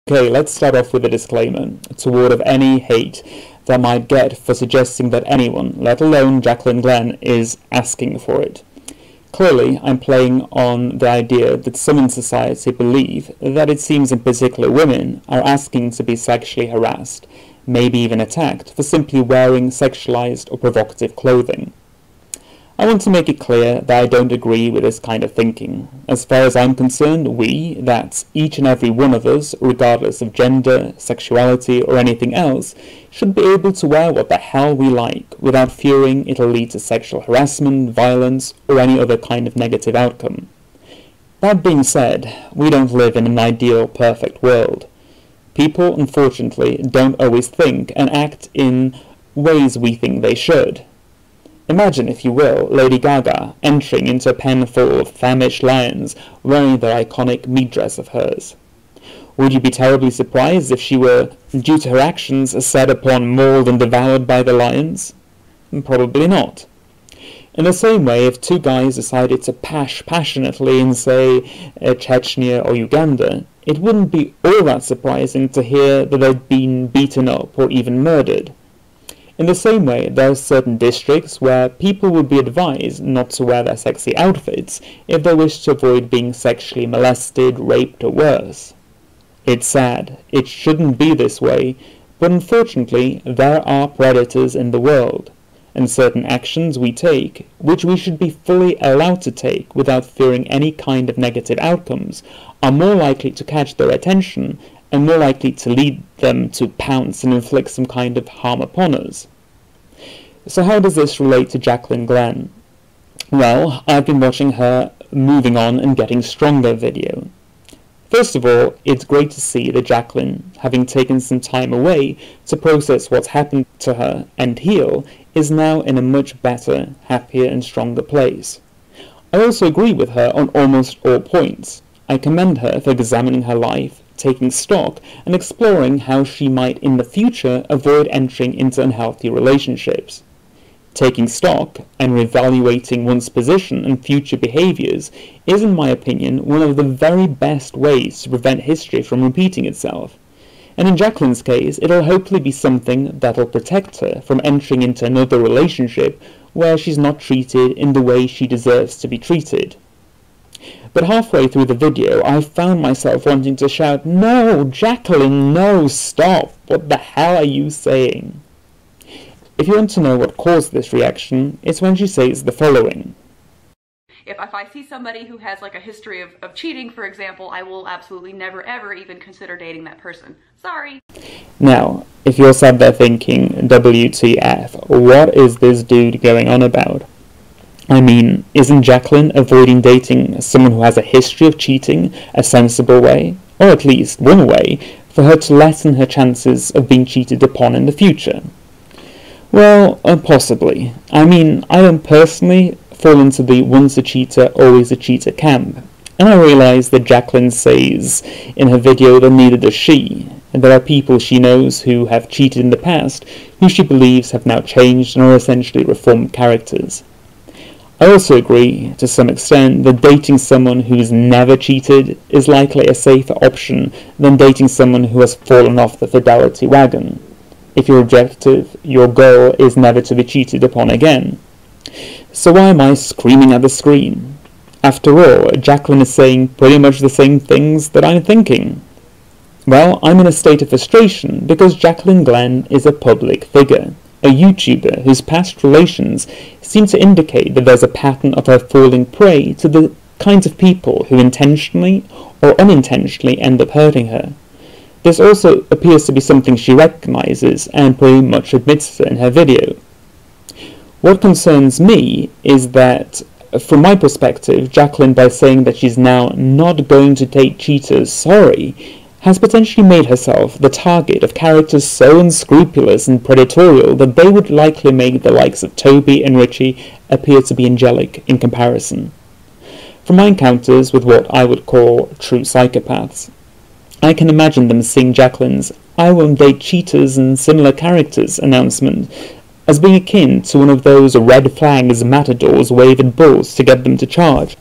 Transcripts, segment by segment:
Okay, let's start off with a disclaimer to ward off any hate that I might get for suggesting that anyone, let alone Jaclyn Glenn, is asking for it. Clearly, I'm playing on the idea that some in society believe that it seems in particular women are asking to be sexually harassed, maybe even attacked, for simply wearing sexualized or provocative clothing. I want to make it clear that I don't agree with this kind of thinking. As far as I'm concerned, that's each and every one of us, regardless of gender, sexuality, or anything else, should be able to wear what the hell we like, without fearing it'll lead to sexual harassment, violence, or any other kind of negative outcome. That being said, we don't live in an ideal, perfect world. People, unfortunately, don't always think and act in ways we think they should. Imagine, if you will, Lady Gaga entering into a pen full of famished lions wearing that iconic meat dress of hers. Would you be terribly surprised if she were, due to her actions, set upon, mauled and devoured by the lions? Probably not. In the same way, if two guys decided to passionately in, say, Chechnya or Uganda, it wouldn't be all that surprising to hear that they'd been beaten up or even murdered. In the same way, there are certain districts where people would be advised not to wear their sexy outfits if they wish to avoid being sexually molested, raped, or worse. It's sad, it shouldn't be this way, but unfortunately there are predators in the world, and certain actions we take, which we should be fully allowed to take without fearing any kind of negative outcomes, are more likely to catch their attention and more likely to lead them to pounce and inflict some kind of harm upon us. So how does this relate to Jaclyn Glenn? Well, I've been watching her Moving On and Getting Stronger video. First of all, it's great to see that Jaclyn, having taken some time away to process what's happened to her and heal, is now in a much better, happier and stronger place. I also agree with her on almost all points. I commend her for examining her life, taking stock, and exploring how she might in the future avoid entering into unhealthy relationships. Taking stock and reevaluating one's position and future behaviors is, in my opinion, one of the very best ways to prevent history from repeating itself. And in Jaclyn's case, it'll hopefully be something that'll protect her from entering into another relationship where she's not treated in the way she deserves to be treated. But halfway through the video, I found myself wanting to shout, "No, Jaclyn, no, stop! What the hell are you saying?" If you want to know what caused this reaction, it's when she says the following. If I see somebody who has like a history of cheating, for example, I will absolutely never ever even consider dating that person. Sorry. Now, if you're sat there thinking, WTF, what is this dude going on about? I mean, isn't Jaclyn avoiding dating someone who has a history of cheating a sensible way, or at least one way, for her to lessen her chances of being cheated upon in the future? Well, possibly. I mean, I don't personally fall into the once a cheater, always a cheater camp, and I realise that Jaclyn says in her video that neither does she, and there are people she knows who have cheated in the past, who she believes have now changed and are essentially reformed characters. I also agree, to some extent, that dating someone who's never cheated is likely a safer option than dating someone who has fallen off the fidelity wagon. If your objective, your goal, is never to be cheated upon again. So why am I screaming at the screen? After all, Jaclyn is saying pretty much the same things that I'm thinking. Well, I'm in a state of frustration because Jaclyn Glenn is a public figure, a YouTuber whose past relations seem to indicate that there's a pattern of her falling prey to the kinds of people who intentionally or unintentionally end up hurting her. This also appears to be something she recognizes and pretty much admits in her video. What concerns me is that, from my perspective, Jaclyn, by saying that she's now not going to date cheaters, has potentially made herself the target of characters so unscrupulous and predatorial that they would likely make the likes of Toby and Richie appear to be angelic in comparison. From my encounters with what I would call true psychopaths, I can imagine them seeing Jaclyn's "I won't date cheaters and similar characters" announcement as being akin to one of those red flags matadors wave at bulls to get them to charge.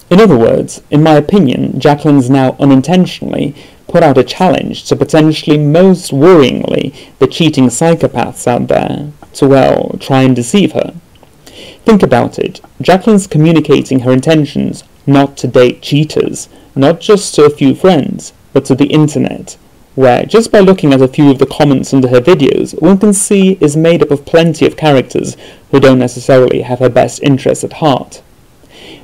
In other words, in my opinion, Jaclyn's now unintentionally put out a challenge to potentially, most worryingly, the cheating psychopaths out there to, well, try and deceive her. Think about it. Jaclyn's communicating her intentions not to date cheaters, not just to a few friends, but to the internet, where, just by looking at a few of the comments under her videos, one can see is made up of plenty of characters who don't necessarily have her best interests at heart.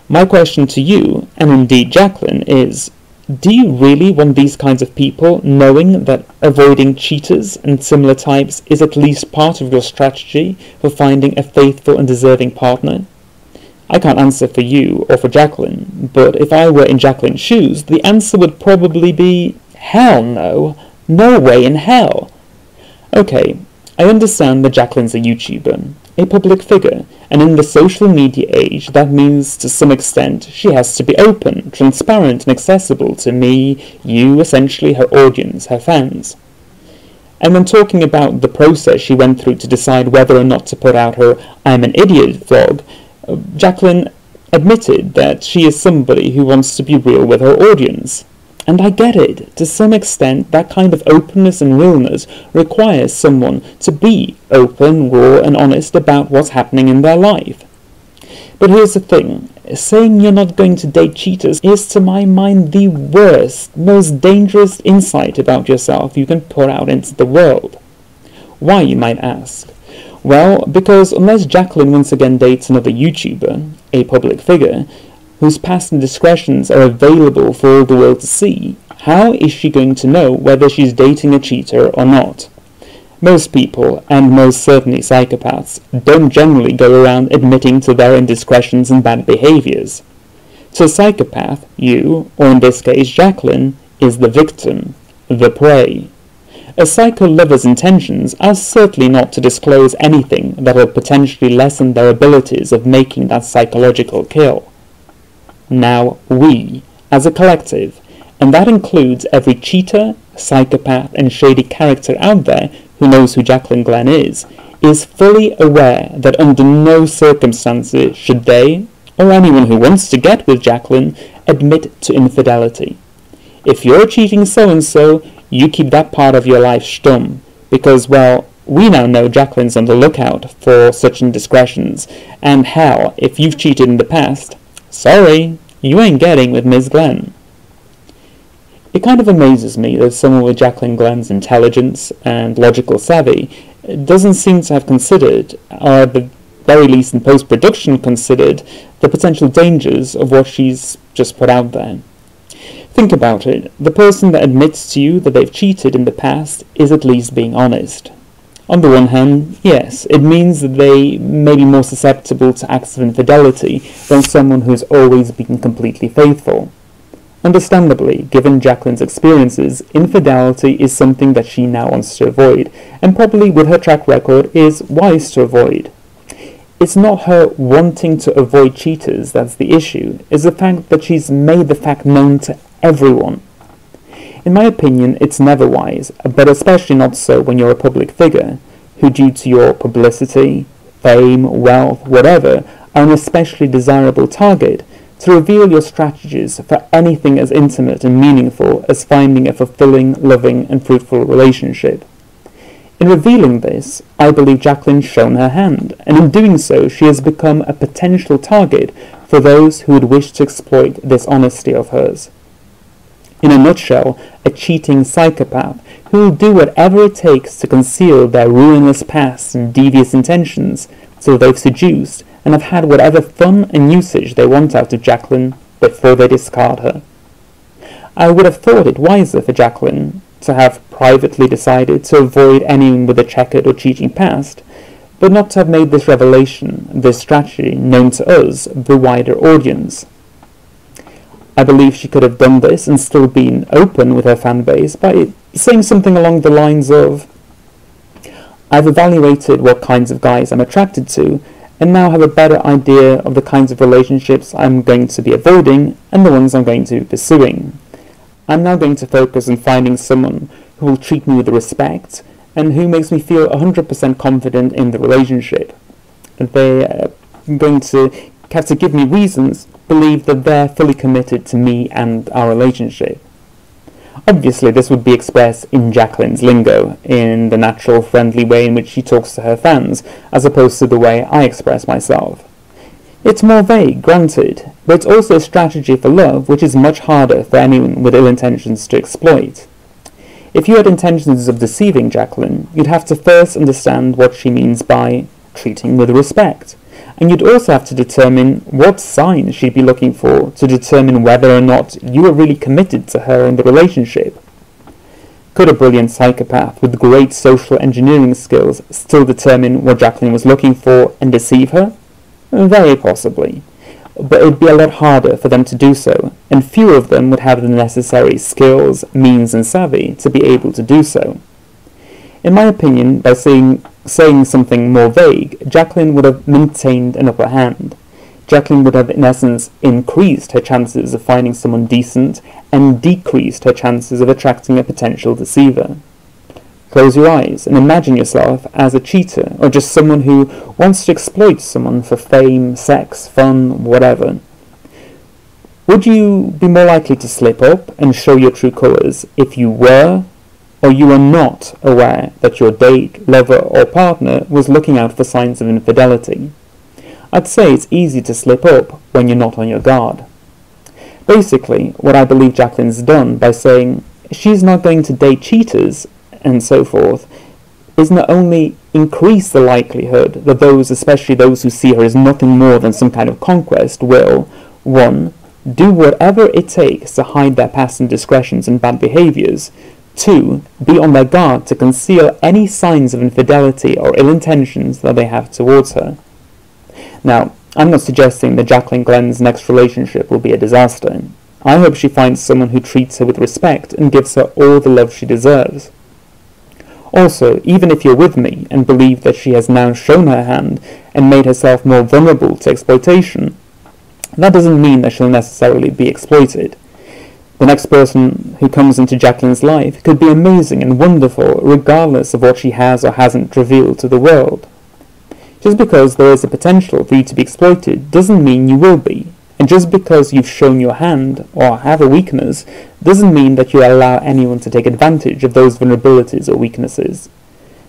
My question to you, and indeed Jaclyn, is, do you really want these kinds of people knowing that avoiding cheaters and similar types is at least part of your strategy for finding a faithful and deserving partner? I can't answer for you or for Jaclyn, but if I were in Jaclyn's shoes, the answer would probably be, hell no. No way in hell. Okay, I understand that Jaclyn's a YouTuber, a public figure, and in the social media age that means to some extent she has to be open, transparent and accessible to me, you, essentially her audience, her fans. And when talking about the process she went through to decide whether or not to put out her I'm an Idiot vlog, Jaclyn admitted that she is somebody who wants to be real with her audience. And I get it. To some extent, that kind of openness and realness requires someone to be open, raw, and honest about what's happening in their life. But here's the thing. Saying you're not going to date cheaters is, to my mind, the worst, most dangerous insight about yourself you can put out into the world. Why, you might ask? Well, because unless Jaclyn once again dates another YouTuber, a public figure, whose past indiscretions are available for all the world to see, how is she going to know whether she's dating a cheater or not? Most people, and most certainly psychopaths, don't generally go around admitting to their indiscretions and bad behaviors. So a psychopath, you, or in this case Jaclyn, is the victim, the prey. A psycho lover's intentions are certainly not to disclose anything that will potentially lessen their abilities of making that psychological kill. Now we, as a collective, and that includes every cheater, psychopath and shady character out there who knows who Jaclyn Glenn is fully aware that under no circumstances should they, or anyone who wants to get with Jaclyn, admit to infidelity. If you're cheating so-and-so, you keep that part of your life stum, because, well, we now know Jaclyn's on the lookout for such indiscretions, and hell, if you've cheated in the past, sorry, you ain't getting with Ms. Glenn. It kind of amazes me that someone with Jaclyn Glenn's intelligence and logical savvy doesn't seem to have considered, or at the very least in post-production considered, the potential dangers of what she's just put out there. Think about it. The person that admits to you that they've cheated in the past is at least being honest. On the one hand, yes, it means that they may be more susceptible to acts of infidelity than someone who's always been completely faithful. Understandably, given Jaclyn's experiences, infidelity is something that she now wants to avoid, and probably with her track record is wise to avoid. It's not her wanting to avoid cheaters that's the issue, it's the fact that she's made the fact known to everyone. In my opinion, it's never wise, but especially not so when you're a public figure, who due to your publicity, fame, wealth, whatever, are an especially desirable target, to reveal your strategies for anything as intimate and meaningful as finding a fulfilling, loving, and fruitful relationship. In revealing this, I believe Jaclyn's shown her hand, and in doing so she has become a potential target for those who would wish to exploit this honesty of hers. In a nutshell, a cheating psychopath who will do whatever it takes to conceal their ruinous past and devious intentions till they've seduced and have had whatever fun and usage they want out of Jaclyn before they discard her. I would have thought it wiser for Jaclyn to have privately decided to avoid anyone with a checkered or cheating past, but not to have made this revelation, this strategy, known to us, the wider audience. I believe she could have done this and still been open with her fan base by saying something along the lines of, I've evaluated what kinds of guys I'm attracted to, and now have a better idea of the kinds of relationships I'm going to be avoiding and the ones I'm going to be pursuing. I'm now going to focus on finding someone who will treat me with respect and who makes me feel 100% confident in the relationship. They are going to have to give me reasons, believe that they're fully committed to me and our relationship. Obviously, this would be expressed in Jaclyn's lingo, in the natural, friendly way in which she talks to her fans, as opposed to the way I express myself. It's more vague, granted, but it's also a strategy for love which is much harder for anyone with ill intentions to exploit. If you had intentions of deceiving Jaclyn, you'd have to first understand what she means by treating with respect, and you'd also have to determine what signs she'd be looking for to determine whether or not you were really committed to her in the relationship. Could a brilliant psychopath with great social engineering skills still determine what Jaclyn was looking for and deceive her? Very possibly. But it would be a lot harder for them to do so, and fewer of them would have the necessary skills, means and savvy to be able to do so. In my opinion, by saying something more vague, Jaclyn would have maintained an upper hand. Jaclyn would have, in essence, increased her chances of finding someone decent and decreased her chances of attracting a potential deceiver. Close your eyes and imagine yourself as a cheater, or just someone who wants to exploit someone for fame, sex, fun, whatever. Would you be more likely to slip up and show your true colours if you were or you were not aware that your date, lover or partner was looking out for signs of infidelity? I'd say it's easy to slip up when you're not on your guard. Basically, what I believe Jaclyn's done by saying she's not going to date cheaters and so forth is not only increase the likelihood that those, especially those who see her as nothing more than some kind of conquest, will 1. Do whatever it takes to hide their past indiscretions and bad behaviours, 2. Be on their guard to conceal any signs of infidelity or ill intentions that they have towards her. Now, I'm not suggesting that Jaclyn Glenn's next relationship will be a disaster. I hope she finds someone who treats her with respect and gives her all the love she deserves. Also, even if you're with me and believe that she has now shown her hand and made herself more vulnerable to exploitation, that doesn't mean that she'll necessarily be exploited. The next person who comes into Jaclyn's life could be amazing and wonderful regardless of what she has or hasn't revealed to the world. Just because there is a potential for you to be exploited doesn't mean you will be, and just because you've shown your hand or have a weakness doesn't mean that you allow anyone to take advantage of those vulnerabilities or weaknesses.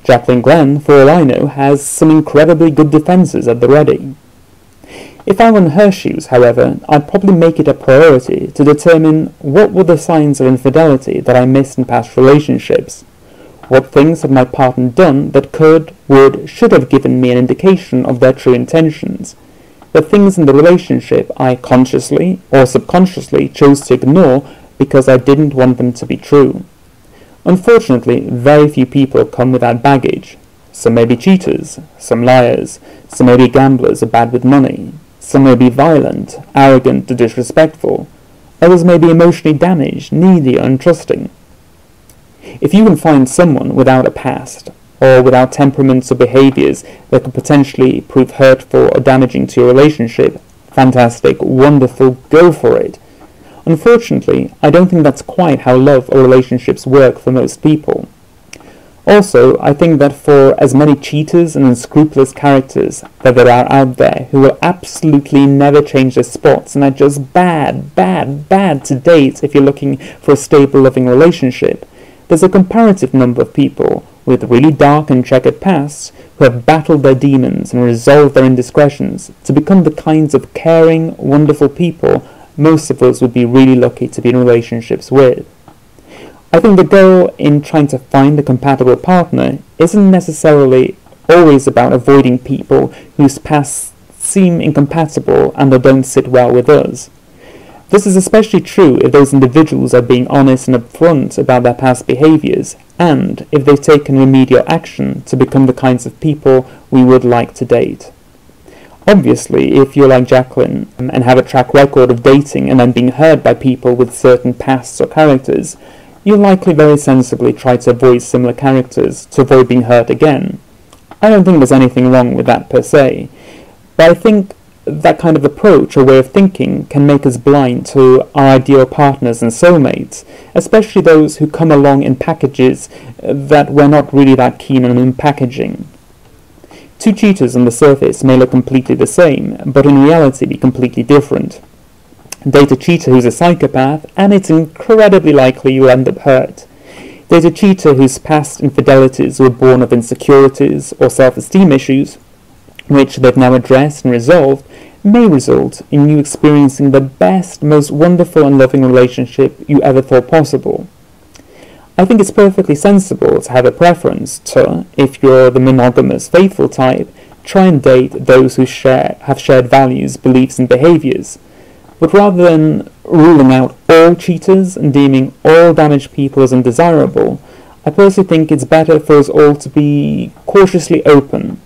Jaclyn Glenn, for all I know, has some incredibly good defences at the ready. If I were in her shoes, however, I'd probably make it a priority to determine what were the signs of infidelity that I missed in past relationships. What things had my partner done that could, would, should have given me an indication of their true intentions? The things in the relationship I consciously or subconsciously chose to ignore because I didn't want them to be true. Unfortunately, very few people come without baggage. Some may be cheaters, some liars, some may be gamblers or bad with money. Some may be violent, arrogant or disrespectful. Others may be emotionally damaged, needy or untrusting. If you can find someone without a past, or without temperaments or behaviours that could potentially prove hurtful or damaging to your relationship, fantastic, wonderful, go for it. Unfortunately, I don't think that's quite how love or relationships work for most people. Also, I think that for as many cheaters and unscrupulous characters that there are out there who will absolutely never change their spots and are just bad to date if you're looking for a stable, loving relationship, there's a comparative number of people with really dark and checkered pasts who have battled their demons and resolved their indiscretions to become the kinds of caring, wonderful people most of us would be really lucky to be in relationships with. I think the goal in trying to find a compatible partner isn't necessarily always about avoiding people whose pasts seem incompatible and or don't sit well with us. This is especially true if those individuals are being honest and upfront about their past behaviours, and if they've taken remedial action to become the kinds of people we would like to date. Obviously, if you're like Jaclyn and have a track record of dating and then being hurt by people with certain pasts or characters, you'll likely very sensibly try to avoid similar characters to avoid being hurt again. I don't think there's anything wrong with that per se, but I think that kind of approach or way of thinking can make us blind to our ideal partners and soulmates, especially those who come along in packages that we're not really that keen on unpackaging. Two cheaters on the surface may look completely the same, but in reality be completely different. Date a cheater who's a psychopath, and it's incredibly likely you'll end up hurt. Date a cheater whose past infidelities were born of insecurities or self-esteem issues, which they've now addressed and resolved, may result in you experiencing the best, most wonderful and loving relationship you ever thought possible. I think it's perfectly sensible to have a preference to, if you're the monogamous, faithful type, try and date those who have shared values, beliefs and behaviours. But rather than ruling out all cheaters and deeming all damaged people as undesirable, I personally think it's better for us all to be cautiously open.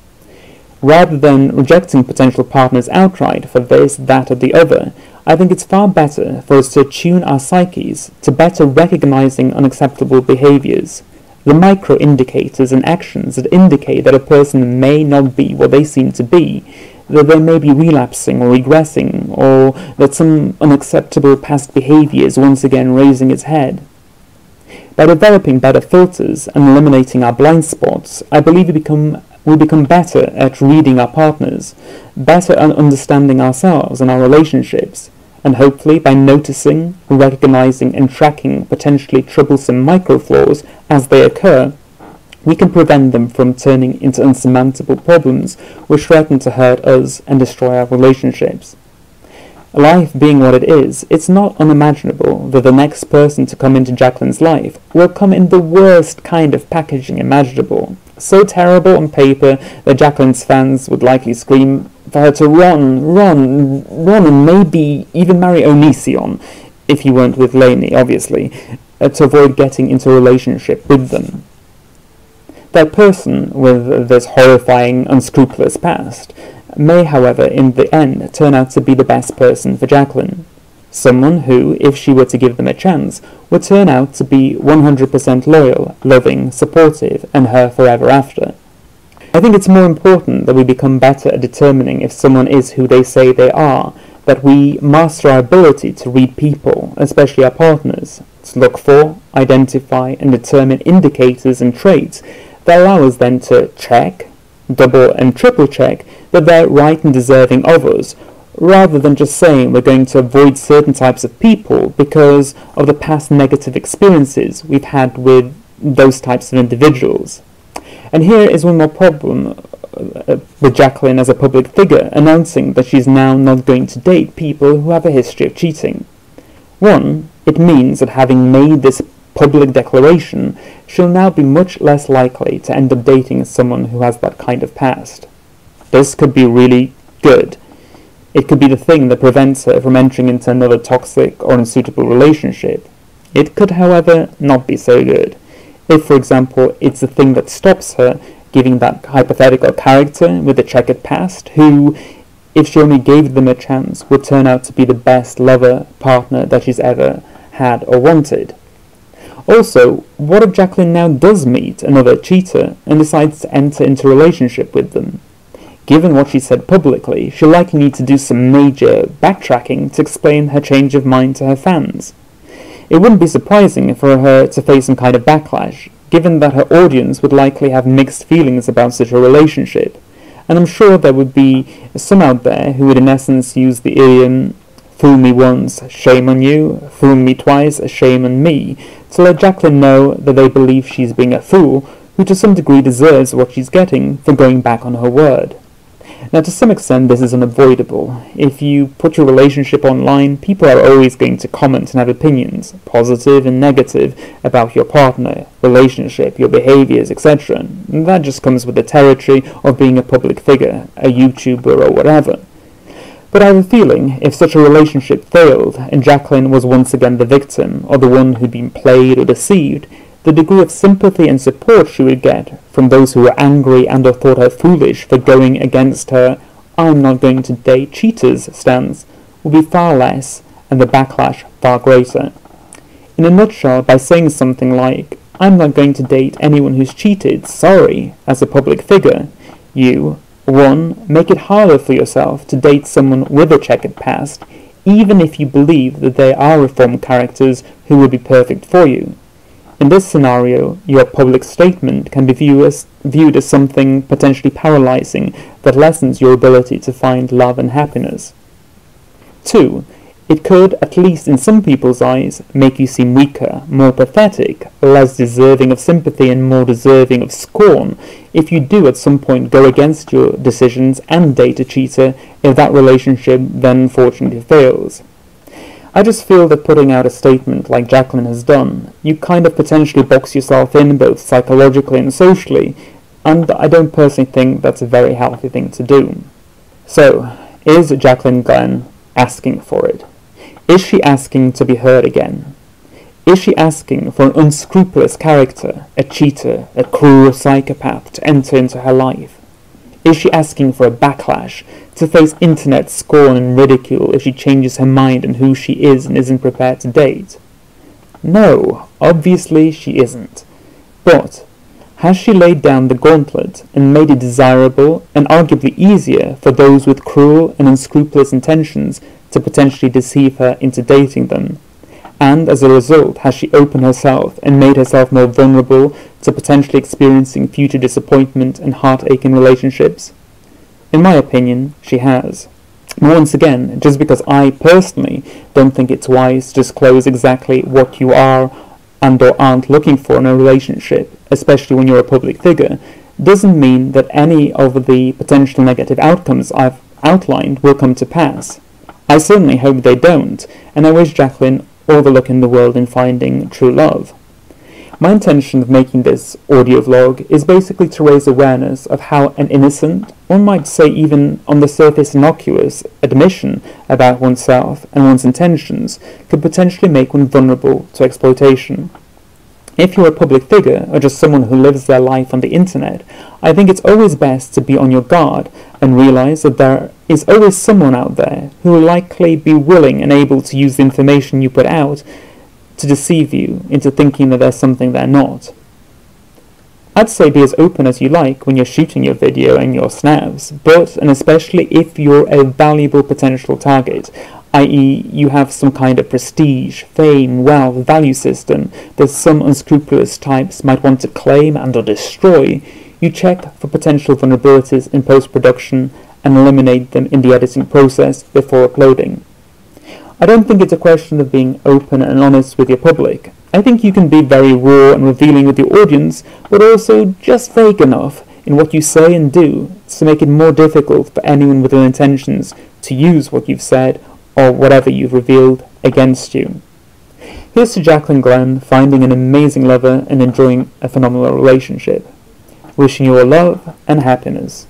Rather than rejecting potential partners outright for this, that or the other, I think it's far better for us to tune our psyches to better recognizing unacceptable behaviors, the micro-indicators and actions that indicate that a person may not be what they seem to be, that they may be relapsing or regressing, or that some unacceptable past behavior is once again raising its head. By developing better filters and eliminating our blind spots, I believe we become better at reading our partners, better at understanding ourselves and our relationships, and hopefully by noticing, recognizing and tracking potentially troublesome micro-flaws as they occur, we can prevent them from turning into unsurmountable problems which threaten to hurt us and destroy our relationships. Life being what it is, it's not unimaginable that the next person to come into Jaclyn's life will come in the worst kind of packaging imaginable, so terrible on paper that Jaclyn's fans would likely scream for her to run, and maybe even marry Onision, if you weren't with Lainey, obviously, to avoid getting into a relationship with them. That person with this horrifying, unscrupulous past may, however, in the end turn out to be the best person for Jaclyn. Someone who, if she were to give them a chance, would turn out to be 100% loyal, loving, supportive, and her forever after. I think it's more important that we become better at determining if someone is who they say they are, that we master our ability to read people, especially our partners, to look for, identify, and determine indicators and traits that allow us then to check, double and triple check that they're right and deserving of us, rather than just saying we're going to avoid certain types of people because of the past negative experiences we've had with those types of individuals. And here is one more problem with Jaclyn as a public figure announcing that she's now not going to date people who have a history of cheating. One, it means that having made this public declaration, she'll now be much less likely to end up dating someone who has that kind of past. This could be really good. It could be the thing that prevents her from entering into another toxic or unsuitable relationship. It could, however, not be so good. If, for example, it's the thing that stops her giving that hypothetical character with a checkered past, who, if she only gave them a chance, would turn out to be the best lover, partner that she's ever had or wanted. Also, what if Jaclyn now does meet another cheater and decides to enter into a relationship with them? Given what she said publicly, she'll likely need to do some major backtracking to explain her change of mind to her fans. It wouldn't be surprising for her to face some kind of backlash, given that her audience would likely have mixed feelings about such a relationship, and I'm sure there would be some out there who would in essence use the idiom "fool me once, shame on you, fool me twice, shame on me," to let Jaclyn know that they believe she's being a fool who to some degree deserves what she's getting for going back on her word. Now, to some extent, this is unavoidable. If you put your relationship online, people are always going to comment and have opinions, positive and negative, about your partner, relationship, your behaviors, etc. And that just comes with the territory of being a public figure, a YouTuber or whatever. But I have a feeling, if such a relationship failed, and Jaclyn was once again the victim, or the one who'd been played or deceived, the degree of sympathy and support she would get from those who were angry and or thought her foolish for going against her "I'm not going to date cheaters" stance would be far less, and the backlash far greater. In a nutshell, by saying something like "I'm not going to date anyone who's cheated, sorry," as a public figure, you, 1. Make it harder for yourself to date someone with a checkered past, even if you believe that they are reformed characters who would be perfect for you. In this scenario, your public statement can be viewed as something potentially paralyzing that lessens your ability to find love and happiness. 2. It could, at least in some people's eyes, make you seem weaker, more pathetic, less deserving of sympathy and more deserving of scorn if you do at some point go against your decisions and date a cheater if that relationship then unfortunately fails. I just feel that putting out a statement like Jaclyn has done, you kind of potentially box yourself in both psychologically and socially, and I don't personally think that's a very healthy thing to do. So, is Jaclyn Glenn asking for it? Is she asking to be heard again? Is she asking for an unscrupulous character, a cheater, a cruel psychopath to enter into her life? Is she asking for a backlash, to face internet scorn and ridicule if she changes her mind on who she is and isn't prepared to date? No, obviously she isn't. But has she laid down the gauntlet and made it desirable and arguably easier for those with cruel and unscrupulous intentions to potentially deceive her into dating them? And as a result, has she opened herself and made herself more vulnerable to potentially experiencing future disappointment and heartache in relationships? In my opinion, she has. Once again, just because I personally don't think it's wise to disclose exactly what you are and or aren't looking for in a relationship, especially when you're a public figure, doesn't mean that any of the potential negative outcomes I've outlined will come to pass. I certainly hope they don't, and I wish Jaclyn all the luck in the world in finding true love. My intention of making this audio vlog is basically to raise awareness of how an innocent, one might say even on the surface innocuous, admission about oneself and one's intentions could potentially make one vulnerable to exploitation. If you're a public figure, or just someone who lives their life on the internet, I think it's always best to be on your guard and realize that there is always someone out there who will likely be willing and able to use the information you put out to deceive you into thinking that there's something they're not. I'd say be as open as you like when you're shooting your video and your snaps, but, and especially if you're a valuable potential target, i.e. you have some kind of prestige, fame, wealth, value system that some unscrupulous types might want to claim and or destroy, you check for potential vulnerabilities in post-production and eliminate them in the editing process before uploading. I don't think it's a question of being open and honest with your public. I think you can be very raw and revealing with your audience, but also just vague enough in what you say and do to make it more difficult for anyone with ill intentions to use what you've said or whatever you've revealed against you. Here's to Jaclyn Glenn finding an amazing lover and enjoying a phenomenal relationship. Wishing you all love and happiness.